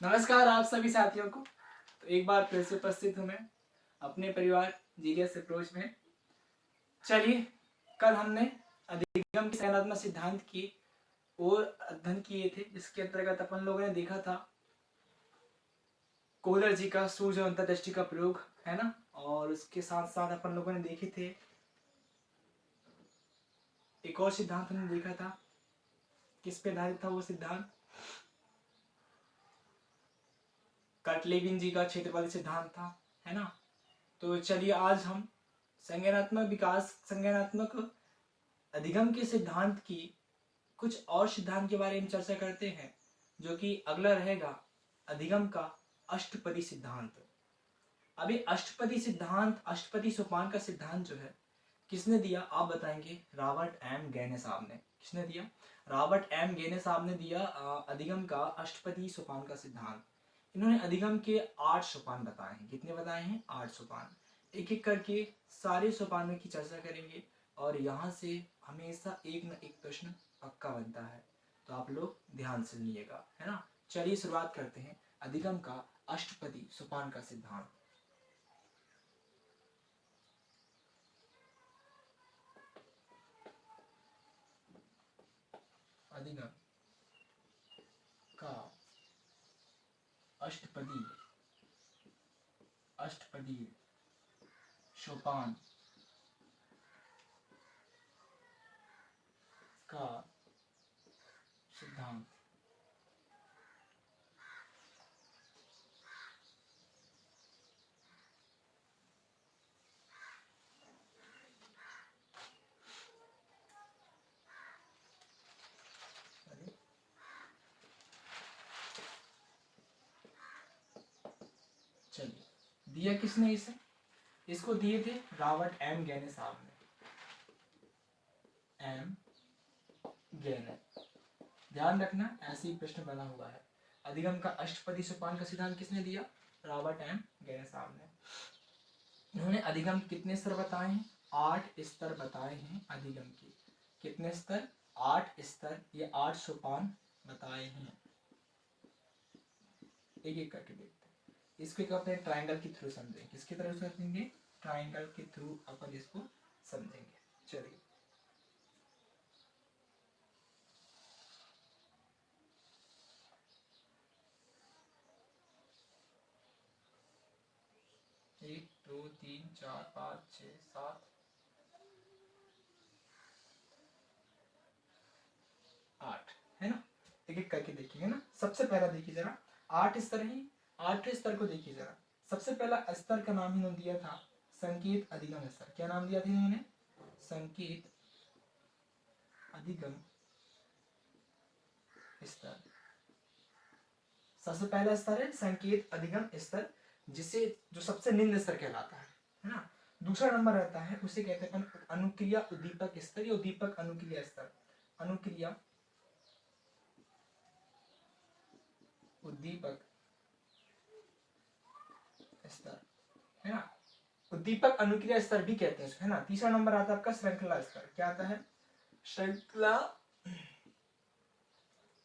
नमस्कार आप सभी साथियों को। तो एक बार फिर से उपस्थित हूँ मैं अपने परिवार जीनियस अप्रोच में। चलिए, कल हमने अधिगम के संज्ञानात्मक सिद्धांत की और अध्ययन किए थे, जिसके अंतर्गत अपन लोगों ने देखा था कोहलर जी का सूर्य और अंतर्दृष्टि का प्रयोग, है ना। और उसके साथ साथ अपन लोगों ने देखे थे एक और सिद्धांत हमने देखा था। किस पे आधारित था वो सिद्धांत? कटलेविन जी का क्षेत्रफल सिद्धांत था, है ना। तो चलिए, आज हम संज्ञानात्मक अधिगम के सिद्धांत की कुछ और सिद्धांत के बारे में चर्चा करते हैं, जो कि अगला रहेगा अधिगम का अष्टपदी सिद्धांत। अभी अष्टपदी सिद्धांत, अष्टपदी सोपान का सिद्धांत जो है किसने दिया आप बताएंगे? रॉबर्ट एम गेने साहब ने। किसने दिया? रॉबर्ट एम गेने साहब ने दिया अधिगम का अष्टपदी सोपान का सिद्धांत। इन्होंने अधिगम के 8 सोपान बताए हैं। कितने बताए हैं? 8 सोपान। एक एक करके सारे सोपानों की चर्चा करेंगे और यहाँ से हमेशा एक न एक प्रश्न पक्का बनता है, तो आप लोग ध्यान से सुनिएगा, है ना। चलिए शुरुआत करते हैं अधिगम का अष्टपदी सोपान का सिद्धांत। अधिगम का अष्टपदी सोपान का सिद्धांत। चलिए, दिया किसने इसे? इसको दिए थे रॉबर्ट एम गेने साहब ने। एम गेने, ध्यान रखना ऐसे ही प्रश्न बना हुआ है। अधिगम का अष्टपदी सोपान का सिद्धांत किसने दिया? रॉबर्ट एम गेने साहब ने। उन्होंने अधिगम कितने स्तर बताए हैं? 8 स्तर बताए हैं अधिगम के। कितने स्तर? 8 स्तर, ये 8 सोपान बताए हैं। एक एक करके देखते हैं। इसको क्या अपने ट्राइंगल के थ्रू समझेंगे। किसके थ्रू समझेंगे? ट्राइंगल के थ्रू अपन इसको समझेंगे। चलिए, एक दो तीन चार पाँच छः सात आठ, है ना। एक एक करके देखेंगे ना। सबसे पहला देखिए जरा, 8 स्तर ही, 8 स्तर को देखिए जरा। सबसे पहला स्तर का नाम इन्होंने दिया था संकेत अधिगम स्तर। क्या नाम दिया था इन्होंने? संकेत अधिगम स्तर। सबसे पहला स्तर है संकेत अधिगम स्तर, जिसे जो सबसे निम्न स्तर कहलाता है ना। दूसरा नंबर रहता है, उसे कहते हैं अनुक्रिया उद्दीपक स्तर या उद्दीपक अनुक्रिया स्तर। अनुक्रिया उद्दीपक स्तर, है ना। उद्दीपक अनुक्रिया स्तर भी कहते हैं, है ना। तीसरा नंबर आता है आपका श्रृंखला स्तर। क्या आता है? श्रृंखला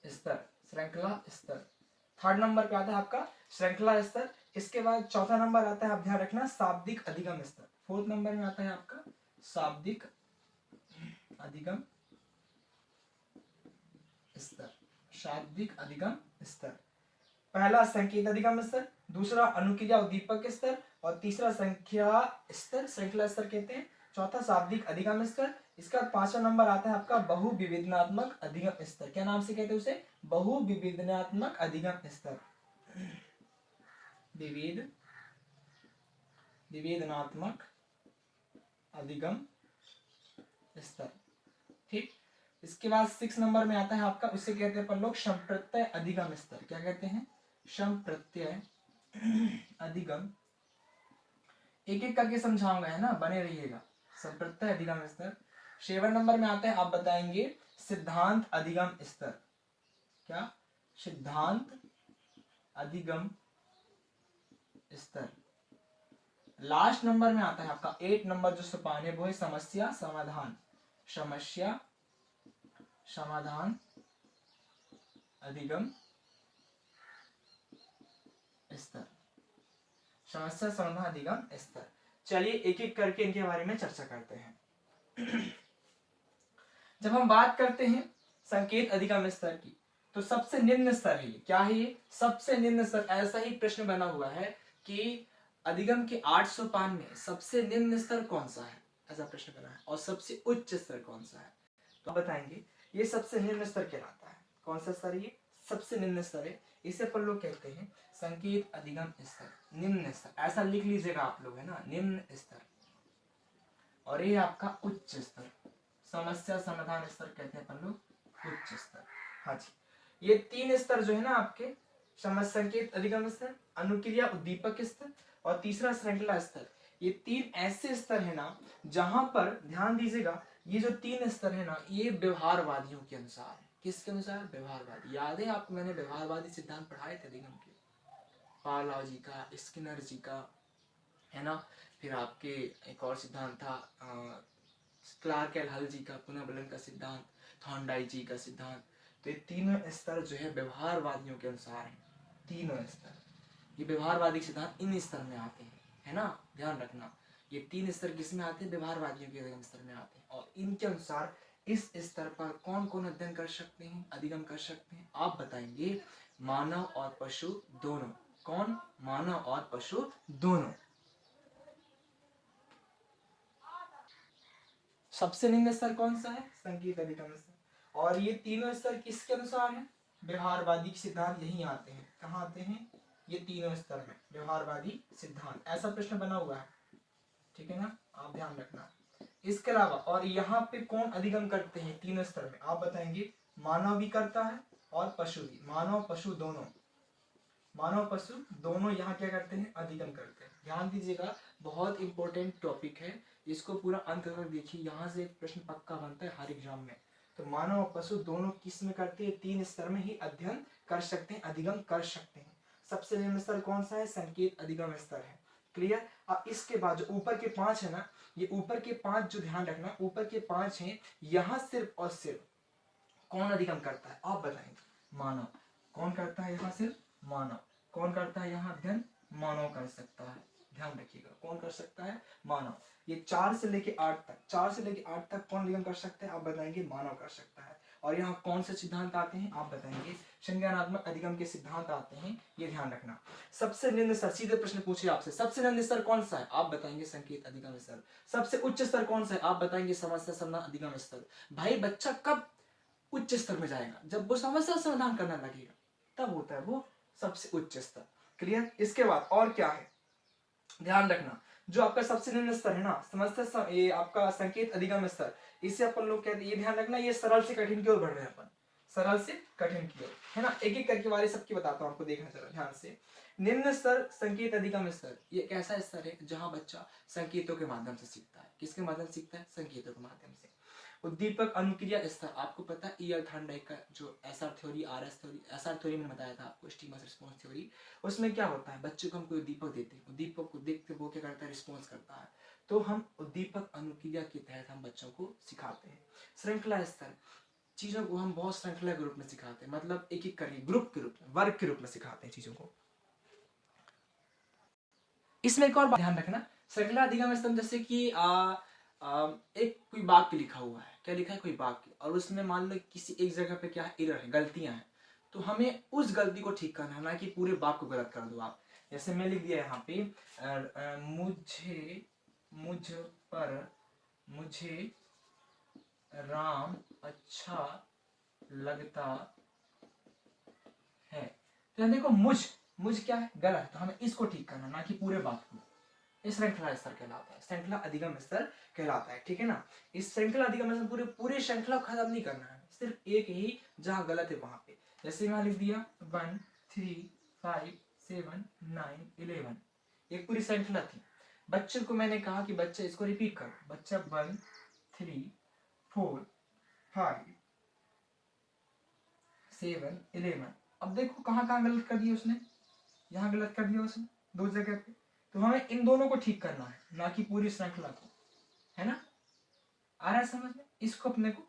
स्तर, श्रृंखला स्तर। थर्ड नंबर पे आता है आपका श्रृंखला स्तर। इसके बाद चौथा नंबर आता है, आप ध्यान रखना, शाब्दिक अधिगम स्तर। फोर्थ नंबर में आता है आपका शाब्दिक अधिगम स्तर। शाब्दिक अधिगम स्तर। पहला संकेत अधिगम स्तर, दूसरा अनुक्रिया उद्दीपक स्तर, और तीसरा संख्या स्तर, श्रृंखला स्तर कहते हैं। चौथा शाब्दिक अधिगम स्तर। इसका पांचवा नंबर आता है आपका बहुविवेचनात्मक अधिगम स्तर। क्या नाम से कहते हैं उसे? बहुविवेचनात्मक अधिगम स्तर। विवेचनात्मक अधिगम स्तर, ठीक। इसके बाद 6 नंबर में आता है आपका, उसे कहते हैं अपन लोग संप्रत्यय अधिगम स्तर। क्या कहते हैं? संप्रत्यय अधिगम। एक एक करके समझाऊंगा, है ना, बने रहिएगा। संप्रत्यय अधिगम स्तर। 7 नंबर में आता है, आप बताएंगे सिद्धांत अधिगम स्तर। क्या? सिद्धांत अधिगम स्तर। लास्ट नंबर में आता है आपका 8 नंबर जो सोपान है वो है समस्या समाधान। समस्या समाधान अधिगम स्तर, समस्या समाधान अधिगम स्तर। चलिए एक एक करके इनके बारे में चर्चा करते हैं। जब हम बात करते हैं संकेत अधिगम स्तर की, तो सबसे निम्न स्तर है, क्या है ये? सबसे निम्न स्तर। ऐसा ही प्रश्न बना हुआ है कि अधिगम के 800 पान में सबसे निम्न स्तर कौन सा है, ऐसा प्रश्न बना है, और सबसे उच्च स्तर कौन सा है? तो आप बताएंगे ये सबसे निम्न स्तर कहलाता है। कौन सा स्तर? ये सबसे निम्न स्तर है। इसे अपन लोग कहते हैं संकेत अधिगम स्तर, निम्न स्तर। ऐसा लिख लीजिएगा आप लोग, है ना, निम्न स्तर। और ये आपका उच्च स्तर, समस्या समाधान स्तर कहते हैं अपन लोग, उच्च स्तर। हाँ जी, ये 3 स्तर जो है ना आपके, समस्या संकेत अधिगम स्तर, अनुक्रिया उद्दीपक स्तर और तीसरा श्रृंखला स्तर, ये 3 ऐसे स्तर है ना जहां पर ध्यान दीजिएगा, ये जो 3 स्तर है ना, ये व्यवहारवादियों के अनुसार है। किसके अनुसार? व्यवहारवादी। याद है आपको, मैंने व्यवहारवादी सिद्धांत पढ़ाए थे अधिगम के, पावलोव जी का, स्किनर जी का, है ना। फिर आपके एक और सिद्धांत था क्लार्क एल हल जी का पुनर्बलन का सिद्धांत, थॉर्नडाइक जी का सिद्धांत। तो ये तीनों स्तर जो है व्यवहारवादियों के अनुसार है। तीनों स्तर, ये व्यवहारवादी सिद्धांत इन स्तर में आते हैं, है ना, ध्यान रखना। ये 3 स्तर किसमें आते हैं? व्यवहारवादियों के अधिगम स्तर में आते हैं। और इनके अनुसार इस स्तर पर कौन कौन अध्ययन कर सकते हैं, अधिगम कर सकते हैं? आप बताएंगे मानव और पशु दोनों। कौन? मानव और पशु दोनों। सबसे निम्न स्तर कौन सा है? संकेत अधिगम स्तर। और ये तीनों स्तर किसके अनुसार है? व्यवहारवादी सिद्धांत यही आते हैं। कहाँ आते हैं? ये तीनों स्तर में व्यवहारवादी सिद्धांत। ऐसा प्रश्न बना हुआ है, ठीक है ना, आप ध्यान रखना। इसके अलावा और यहाँ पे कौन अधिगम करते हैं तीनों स्तर में? आप बताएंगे मानव भी करता है और पशु भी। मानव पशु दोनों, मानव पशु दोनों यहाँ क्या करते हैं? अधिगम करते हैं। ध्यान दीजिएगा, बहुत इंपॉर्टेंट टॉपिक है, इसको पूरा अंत तक देखिए, यहाँ से एक प्रश्न पक्का बनता है हर एग्जाम में। तो मानव और पशु दोनों किस में करते हैं? 3 स्तर में ही अध्ययन कर सकते हैं, अधिगम कर सकते हैं। सबसे निम्न स्तर कौन सा है? संकेत अधिगम स्तर है। क्लियर? अब इसके बाद जो ऊपर के 5 है ना, ये ऊपर के 5 जो ध्यान रखना, ऊपर के 5 हैं, यहाँ सिर्फ और सिर्फ कौन अधिगम करता है? आप बताएंगे मानव। कौन करता है यहाँ? सिर्फ मानव। कौन करता है यहाँ अध्ययन? मानव कर सकता है। ध्यान रखिएगा, कौन कर सकता है? मानव। ये 4 से लेके 8 तक, 4 से लेके 8 तक कौन अधिगम कर सकता है? आप बताएंगे मानव कर सकता है। और यहाँ कौन से सिद्धांत आते हैं? आप बताएंगे संज्ञानात्मक अधिगम के सिद्धांत आते हैं, ये ध्यान रखना। सबसे निम्न स्तर, सीधे प्रश्न पूछे आपसे, सबसे निम्न स्तर कौन सा है? आप बताएंगे संकेत अधिगम स्तर। सबसे उच्च स्तर कौन सा है? आप बताएंगे समस्या समाधान अधिगम स्तर। भाई बच्चा कब उच्च स्तर में जाएगा? जब वो समस्या समाधान करना लगेगा, तब होता है वो सबसे उच्च स्तर। क्लियर? इसके बाद और क्या है? ध्यान रखना, जो आपका सबसे निम्न स्तर है ना, समस्या ये आपका संकेत अधिगम स्तर, इसे अपन लोग कहते हैं, ये ध्यान रखना, ये सरल से कठिन की ओर बढ़ रहे हैं अपन, सरल से कठिन की ओर, है ना। एक एक करके वाले सबकी बताता हूँ आपको, देखना जरा ध्यान से। निम्न स्तर संकेत अधिगम स्तर, ये एक ऐसा स्तर है जहां बच्चा संकेतों के माध्यम से सीखता है। किसके माध्यम से सीखता है? संकेतों के माध्यम से। उद्दीपक अनुक्रिया स्तर, आपको पता है ईयर थॉर्नडाइक का जो SR theory, RS theory, SR theory मैंने बताया था आपको, स्टिमुलस रिस्पांस थ्योरी। उसमें क्या होता है? बच्चों को हम कोई उद्दीपक देते हैं, उद्दीपक को देखते वो क्या करता है? रिस्पॉन्स करता है। तो हम उद्दीपक अनुक्रिया के तहत हम बच्चों को सिखाते हैं। श्रृंखला स्तर, चीजों को हम बहुत श्रृंखला के रूप में सिखाते हैं, मतलब एक एक करके ग्रुप के रूप में, वर्ग के रूप में सिखाते हैं चीजों को। इसमें एक और बात ध्यान रखना, श्रृंखला अधिगम स्तर जैसे कि एक कोई वाक्य लिखा हुआ है, क्या लिखा है? कोई वाक्य, और उसमें मान लो किसी एक जगह पे क्या है? एरर है, गलतियां हैं, तो हमें उस गलती को ठीक करना है, ना कि पूरे वाक्य को गलत कर दो आप। जैसे मैं लिख दिया यहाँ पे मुझे राम अच्छा लगता है, तो देखो मुझ क्या है? गलत, तो हमें इसको ठीक करना, ना कि पूरे वाक्य को। इस श्रृंखला स्तर कहलाता है, श्रृंखला अधिगम स्तर कहलाता है, ठीक है ना। इस श्रृंखला अधिगम स्तर पूरे श्रृंखला को खत्म नहीं करना है, सिर्फ एक ही जहां गलत है वहां पे। जैसे मैं लिख दिया 1 3 5 7 9 11, एक पूरी श्रृंखला थी। बच्चे को मैंने कहा कि बच्चा इसको रिपीट करो, बच्चा 1 3 4 5 7 11। अब देखो कहाँ कहाँ गलत कर दिया उसने, यहाँ गलत कर दिया उसने 2 जगह पे, तो हमें इन दोनों को ठीक करना है, ना कि पूरी श्रृंखला को, है ना। आ रहा है समझ में? इसको अपने को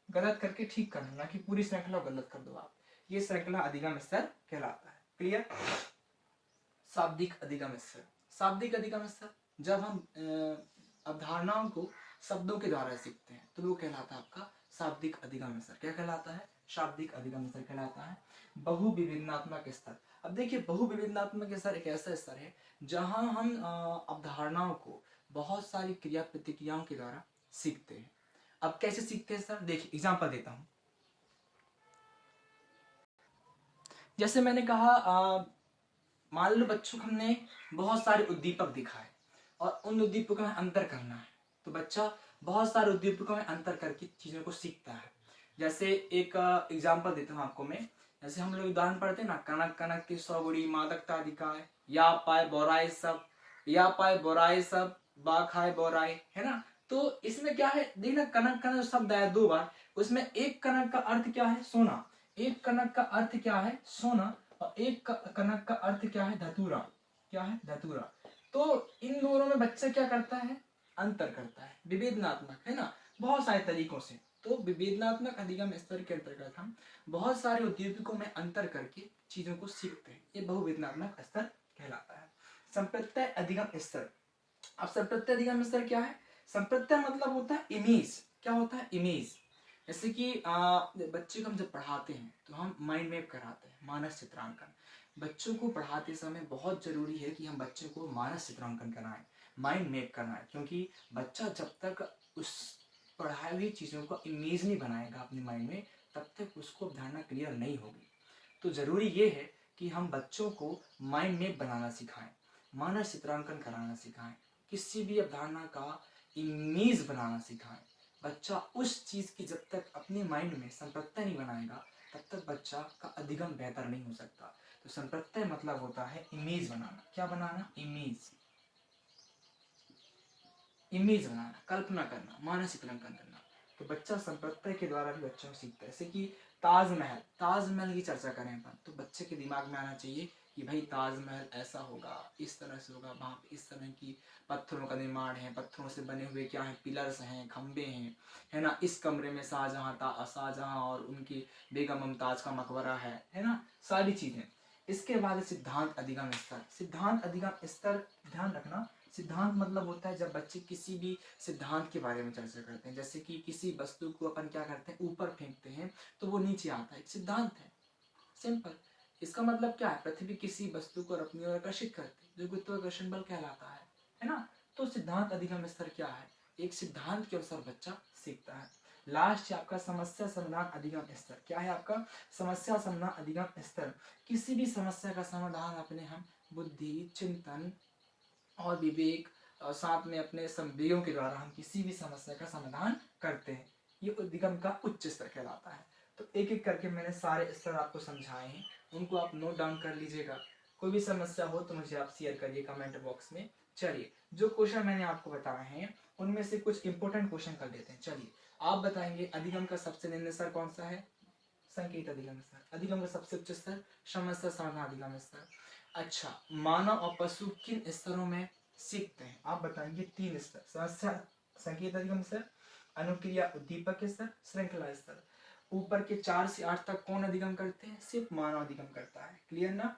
गलत करके ठीक करना, ना कि पूरी श्रृंखला को गलत कर दो आप। ये श्रृंखला अधिगम स्तर कहलाता है। क्लियर? शाब्दिक अधिगम स्तर। शाब्दिक अधिगम स्तर जब हम अवधारणाओं को शब्दों के द्वारा सीखते हैं तो वो कहलाता है आपका शाब्दिक अधिगम स्तर। क्या कहलाता है? शाब्दिक अधिगम स्तर कहलाता है। बहुविभिन्नात्मक स्तर। अब देखिए, बहुविभिन्नात्मक स्तर एक ऐसा स्तर है जहां हम अवधारणाओं को बहुत सारी क्रिया प्रतिक्रियाओं के द्वारा सीखते हैं। अब कैसे सीखते हैं सर? देखिए एग्जांपल देता हूं। जैसे मैंने कहा, मान लो बच्चों को हमने बहुत सारे उद्दीपक दिखाए और उन उद्दीपकों में अंतर करना है, तो बच्चा बहुत सारे उद्दीपकों में अंतर करके चीजों को सीखता है। जैसे एक एग्जांपल देता हूँ आपको मैं। जैसे हम लोग उदाहरण पढ़ते हैं ना, कनक कनक की सौगुड़ी मादकता अधिकाय, या पाए बोराए सब, या पाए बोराए सब, बा खाए बोराए, है ना। तो इसमें क्या है, देखना कनक कनक शब्द आया 2 बार, उसमें एक कनक का अर्थ क्या है? सोना। एक कनक का अर्थ क्या है? सोना। और एक कनक का अर्थ क्या है? धतूरा। क्या है? धतूरा। तो इन दोनों में बच्चा क्या करता है? अंतर करता है। विवेचनात्मक, है ना, बहुत सारे तरीकों से। तो विवेचनात्मक अधिगम स्तर के अंतर्गत हम बहुत सारे उद्दीपकों में अंतर करके चीजों को सीखते हैं। ये बहुविधनात्मक स्तर कहलाता है। संप्रत्यय अधिगम स्तर। अब संप्रत्यय अधिगम स्तर क्या है? संप्रत्यय मतलब होता है इमेज। क्या होता है? इमेज। जैसे कि बच्चे को हम जब पढ़ाते हैं तो हम माइंड मैप कराते हैं, मानस चित्रांकन। बच्चों को पढ़ाते समय बहुत जरूरी है कि हम बच्चे को मानस चित्रांकन कराएं, माइंड मैप कराएं, क्योंकि बच्चा जब तक उस पढ़ाई हुई चीज़ों को इमेज नहीं बनाएगा अपने माइंड में, तब तक उसको अवधारणा क्लियर नहीं होगी। तो ज़रूरी ये है कि हम बच्चों को माइंड मैप बनाना सिखाएं, मानस चित्रांकन कराना सिखाएं, किसी भी अवधारणा का इमेज बनाना सिखाएं। बच्चा उस चीज़ की जब तक अपने माइंड में संप्रत्यय नहीं बनाएगा तब तक बच्चा का अधिगम बेहतर नहीं हो सकता। तो संप्रत्यय मतलब होता है इमेज बनाना। क्या बनाना? इमेज। इमेज बनाना, कल्पना करना, मानस चित्रांकन करना। तो बच्चा संप्रत्यय के द्वारा भी बच्चों को सीखता है। जैसे कि ताजमहल, ताजमहल की चर्चा करें अपन, तो बच्चे के दिमाग में आना चाहिए कि भाई ताजमहल ऐसा होगा, इस तरह से होगा, वहाँ पे इस तरह की पत्थरों का निर्माण है, पत्थरों से बने हुए क्या है, पिलर्स हैं, खंबे हैं, है ना। इस कमरे में शाहजहां और उनकी बेगम मुमताज का मकबरा है ना, सारी चीजें। इसके बाद सिद्धांत अधिगम स्तर। सिद्धांत अधिगम स्तर, ध्यान रखना, सिद्धांत मतलब होता है जब बच्चे किसी भी सिद्धांत के बारे में चर्चा करते हैं। जैसे कि किसी वस्तु को अपन क्या करते हैं, ऊपर फेंकते हैं तो वो नीचे आता है, एक सिद्धांत है, सिंपल। इसका मतलब क्या है? पृथ्वी किसी वस्तु को अपनी ओर आकर्षित करती है, जो गुरुत्वाकर्षण बल कहलाता है ना। तो सिद्धांत अधिगम स्तर क्या है? एक सिद्धांत के अनुसार बच्चा सीखता है। लास्ट आपका समस्या समाधान अधिगम स्तर। क्या है आपका? समस्या समाधान अधिगम स्तर। किसी भी समस्या का समाधान अपने हम बुद्धि, चिंतन और विवेक और साथ में अपने संवेगों के द्वारा हम किसी भी समस्या का समाधान करते हैं। ये अधिगम का उच्च स्तर कहलाता है। तो एक एक करके मैंने सारे स्तर आपको समझाए हैं, उनको आप नोट डाउन कर लीजिएगा। कोई भी समस्या हो तो मुझे आप शेयर करिए कमेंट बॉक्स में। चलिए, जो क्वेश्चन मैंने आपको बताए हैं उनमें से कुछ इंपोर्टेंट क्वेश्चन कर लेते हैं। चलिए, आप बताएंगे अधिगम का सबसे निम्न स्तर कौन सा है? संकेत अधिगम स्तर। अधिगम का सबसे उच्च स्तर समस्या समाधान अधिगम स्तर। अच्छा, मानव और पशु किन स्तरों में सीखते हैं? आप बताएंगे 3 स्तर। समस्या संकेत अधिगम स्तर, अनुक्रिया उद्दीपक स्तर, श्रृंखला स्तर। ऊपर के 4 से 8 तक कौन अधिगम करते हैं? सिर्फ मानव अधिगम करता है। क्लियर ना?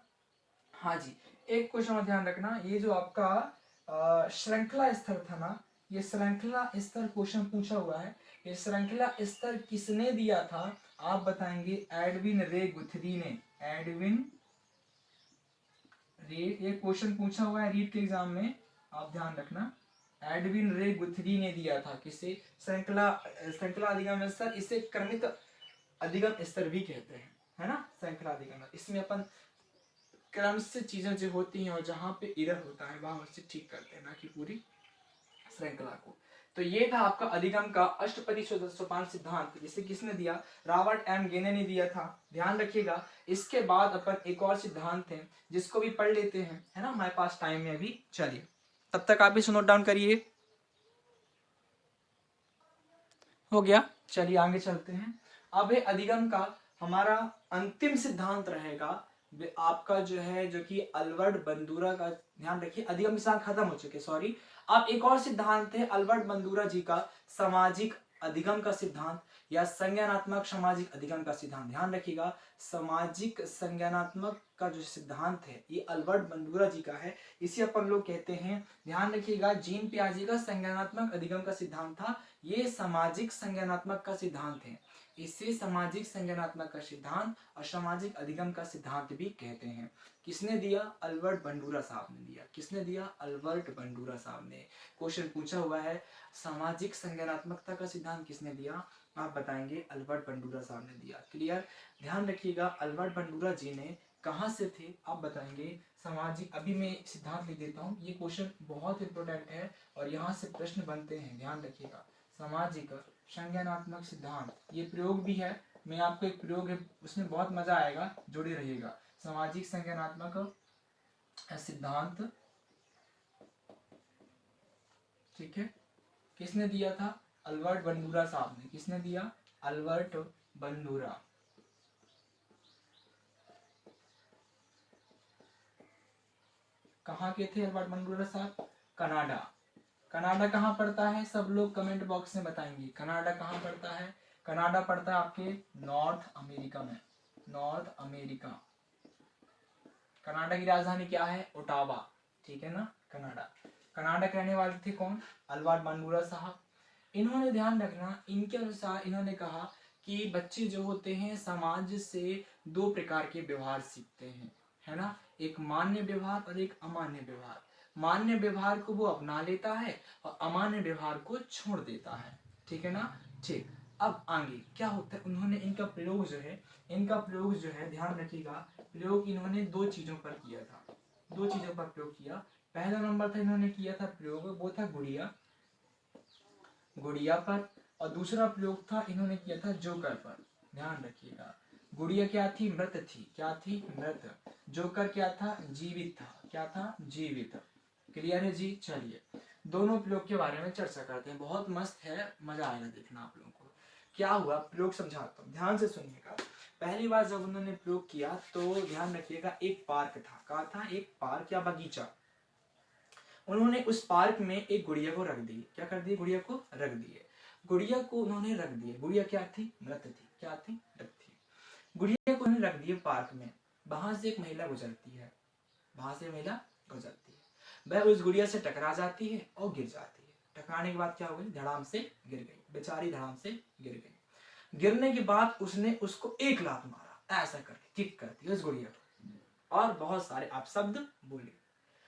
हाँ जी। एक क्वेश्चन में ध्यान रखना, ये जो आपका श्रृंखला स्तर था ना, ये श्रृंखला स्तर क्वेश्चन पूछा हुआ है। ये श्रृंखला स्तर किसने दिया था? आप बताएंगे एडविन रे गुथरी ने। एडविन रे, ये क्वेश्चन पूछा हुआ है रीट के एग्जाम में, आप ध्यान रखना। एडविन रे गुथरी ने दिया था। किसे? श्रृंखला अधिगम स्तर। इसे क्रमित अधिगम स्तर भी कहते हैं, है ना, श्रृंखला अधिगम। इसमें अपन क्रम से चीजें जो होती हैं और जहां पे एरर होता है वहां उससे ठीक करते हैं, ना कि पूरी श्रृंखला को। तो ये था आपका अधिगम का अष्टपदी सोपान सिद्धांत, जिसे किसने दिया? रॉबर्ट एम गेने ने दिया था। ध्यान रखिएगा। इसके बाद अपन एक और सिद्धांत है जिसको भी पढ़ लेते हैं, है ना, हमारे पास टाइम में अभी। चलिए, तब तक आप इसे नोट डाउन करिए। हो गया? चलिए आगे चलते हैं। अब है अधिगम का हमारा अंतिम सिद्धांत रहेगा आपका जो है, जो कि अल्बर्ट बंदूरा का। ध्यान रखिए, अधिगम के साथ खत्म हो चुके, सॉरी। अब एक और सिद्धांत है अल्बर्ट बंदूरा जी का, सामाजिक अधिगम का सिद्धांत। या संज्ञानात्मक सामाजिक अधिगम का सिद्धांत। ध्यान रखिएगा, सामाजिक संज्ञानात्मक का जो सिद्धांत है ये अल्बर्ट बंडूरा जी का है, इसे अपन लोग कहते हैं। ध्यान रखिएगा, जीन पियाजे का संज्ञानात्मक अधिगम का सिद्धांत था, ये सामाजिक संज्ञानात्मक का सिद्धांत है। इसे सामाजिक संज्ञानात्मक का सिद्धांत और सामाजिक अधिगम का सिद्धांत भी कहते हैं। किसने दिया? अल्बर्ट बंडूरा साहब ने दिया। किसने दिया? अल्बर्ट बंडूरा साहब ने। क्वेश्चन पूछा हुआ है सामाजिक संज्ञानात्मकता का सिद्धांत किसने दिया? आप बताएंगे अल्बर्ट बंडूरा साहब ने दिया। क्लियर? ध्यान रखिएगा, अल्बर्ट बंडूरा जी ने कहाँ से थे आप बताएंगे? सामाजिक, अभी मैं सिद्धांत लिख देता हूँ, ये क्वेश्चन बहुत इंपॉर्टेंट है और यहाँ से प्रश्न बनते हैं। ध्यान रखिएगा, सामाजिक संज्ञानात्मक सिद्धांत, ये प्रयोग भी है, मैं आपको एक प्रयोग है उसमें बहुत मजा आएगा, जुड़े रहिएगा। सामाजिक संज्ञानात्मक सिद्धांत, ठीक है, किसने दिया था? अल्बर्ट बंडूरा साहब ने। किसने दिया? Albert Bandura. कहाँ के थे अल्बर्ट बंडूरा साहब? कनाडा। कनाडा कहाँ पड़ता है? सब लोग कमेंट बॉक्स में बताएंगे कनाडा कहाँ पड़ता है। कनाडा पड़ता है आपके नॉर्थ अमेरिका में। North America. कनाडा की राजधानी क्या है? ओटावा, ठीक है ना, कनाडा। कनाडा के रहने वाले थे कौन? अल्बर्ट बंडूरा साहब। इन्होंने, ध्यान रखना, इनके अनुसार इन्होंने कहा कि बच्चे जो होते हैं समाज से दो प्रकार के व्यवहार सीखते हैं, है ना, एक मान्य व्यवहार और एक अमान्य व्यवहार। मान्य व्यवहार को वो अपना लेता है और अमान्य व्यवहार को छोड़ देता है, ठीक है ना। ठीक, अब आगे क्या होता है, उन्होंने इनका प्रयोग जो है ध्यान रखिएगा, प्रयोग इन्होंने दो चीजों पर किया था। दो चीजों पर प्रयोग किया। पहला नंबर था इन्होंने किया था प्रयोग, वो था गुड़िया पर, और दूसरा प्रयोग था इन्होंने किया था जोकर पर। ध्यान रखिएगा, गुड़िया क्या थी? मृत थी। क्या थी? मृत। जोकर क्या था? जीवित था। क्या था? जीवित। क्लियर है जी? चलिए दोनों प्रयोग के बारे में चर्चा करते हैं, बहुत मस्त है, मजा आएगा देखना आप लोगों को। क्या हुआ, प्रयोग समझाता हूँ, ध्यान से सुनिएगा। पहली बार जब उन्होंने प्रयोग किया तो ध्यान रखिएगा, एक पार्क था। कहा था? एक पार्क या बगीचा। उन्होंने उस पार्क में एक गुड़िया को रख दी। क्या कर दिए? गुड़िया को रख दिए। गुड़िया को उन्होंने रख दिए। गुड़िया क्या थी? मृत थी। क्या थी? मृत थी। गुड़िया को उन्होंने रख दिए पार्क में। वहां से एक महिला गुजरती है। वहां से महिला गुजरती है, वह उस गुड़िया से टकरा जाती है और गिर जाती है। टकराने के बाद क्या हो गई? धड़ाम से गिर गई, बेचारी धड़ाम से गिर गई। गिरने के बाद उसने उसको एक लात मारा, ऐसा करके किक करती है उस गुड़िया को, और बहुत सारे आप शब्द बोले।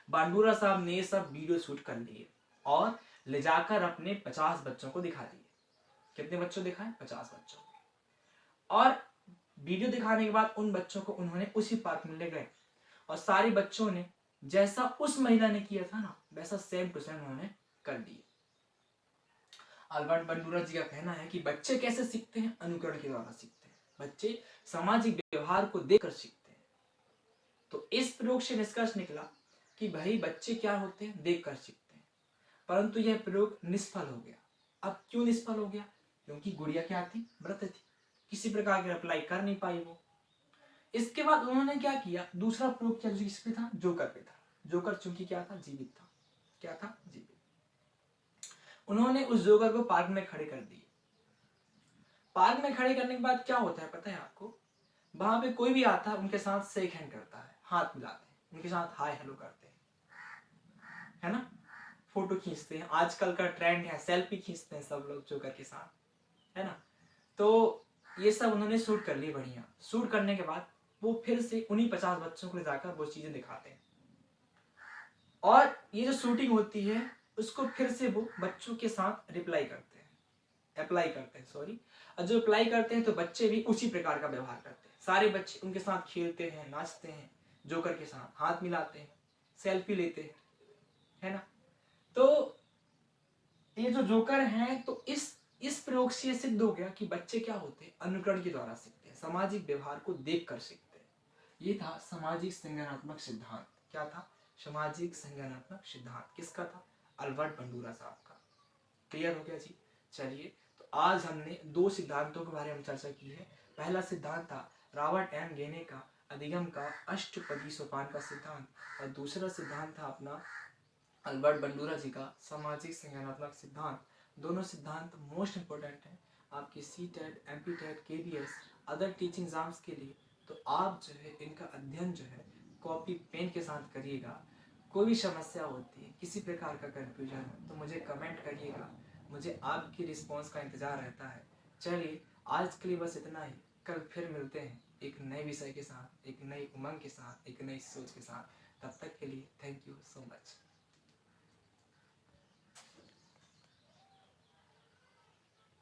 बंडूरा साहब ने सब वीडियो शूट कर लिए और ले जाकर अपने 50 बच्चों को दिखा दिए। कितने बच्चों दिखाए? 50 बच्चों। और वीडियो दिखाने के बाद उन बच्चों को उन्होंने उसी पार्क में ले गए और सारे बच्चों ने जैसा उस महिला ने किया था ना, वैसा सेम टू सेम उन्होंने कर दिया। अल्बर्ट बंडूरा जी का कहना है कि बच्चे कैसे सीखते हैं? अनुकरण के द्वारा सीखते हैं। बच्चे सामाजिक व्यवहार को देखकर सीखते हैं। तो इस प्रयोग से निष्कर्ष निकला कि भाई बच्चे क्या होते हैं? देखकर सीखते हैं। परंतु यह प्रयोग निष्फल हो गया। अब क्यों निष्फल हो गया? क्योंकि गुड़िया क्या थी? मृत थी, किसी प्रकार की अप्लाई कर नहीं पाई वो। इसके बाद उन्होंने क्या किया? दूसरा प्रयोग किया जो किस पे था? जोकर पे था। जोकर चूंकि क्या था? जीवित था। क्या था? जीवित। उन्होंने उस जोकर को पार्क में खड़े कर दिए। पार्क में खड़े करने के बाद क्या होता है पता है आपको? वहां पे कोई भी आता है उनके साथ शेक हैंड करता है, हाथ मिलाते हैं, उनके साथ हाय हेलो करते हैं, है ना, फोटो खींचते हैं। आजकल का ट्रेंड है सेल्फी खींचते हैं सब लोग जोकर के साथ, है ना। तो ये सब उन्होंने शूट कर लिए बढ़िया। शूट करने के बाद वो फिर से उन्हीं 50 बच्चों को ले जाकर वो चीजें दिखाते हैं और ये जो शूटिंग होती है उसको फिर से वो बच्चों के साथ रिप्लाई करते हैं, अप्लाई करते हैं, सॉरी। और जो अप्लाई करते हैं तो बच्चे भी उसी प्रकार का व्यवहार करते हैं। सारे बच्चे उनके साथ खेलते हैं, नाचते हैं, जोकर के साथ हाथ मिलाते हैं, सेल्फी लेते हैं, है ना। तो ये जो जोकर हैं, तो इस प्रयोग से सिद्ध हो गया कि बच्चे क्या होते हैं? अनुकरण के द्वारा सीखते हैं, सामाजिक व्यवहार को देखकर सीखते हैं। ये था सामाजिक संज्ञानात्मक सिद्धांत। क्या था? सामाजिक संज्ञानात्मक सिद्धांत किसका था? अल्बर्ट बंडूरा साहब का। क्लियर हो गया जी? चलिए, तो आज हमने दो सिद्धांतों के बारे में चर्चा की है। पहला सिद्धांत था रॉबर्ट एम गेने का अधिगम का अष्टपदी सोपान का सिद्धांत, और दूसरा सिद्धांत था अपना अल्बर्ट बंडूरा जी का सामाजिक संज्ञानात्मक सिद्धांत। दोनों सिद्धांत मोस्ट इंपोर्टेंट है, आपकी CTET, MP TET, KBS, other teaching exams के लिए, तो आप जो है इनका अध्ययन जो है कॉपी पेन के साथ करिएगा। कोई भी समस्या होती है, किसी प्रकार का कन्फ्यूजन है, तो मुझे कमेंट करिएगा। मुझे आपकी रिस्पॉन्स का इंतज़ार रहता है। चलिए आज के लिए बस इतना ही। कल फिर मिलते हैं एक नए विषय के साथ, एक नई उमंग के साथ, एक नई सोच के साथ। तब तक के लिए थैंक यू।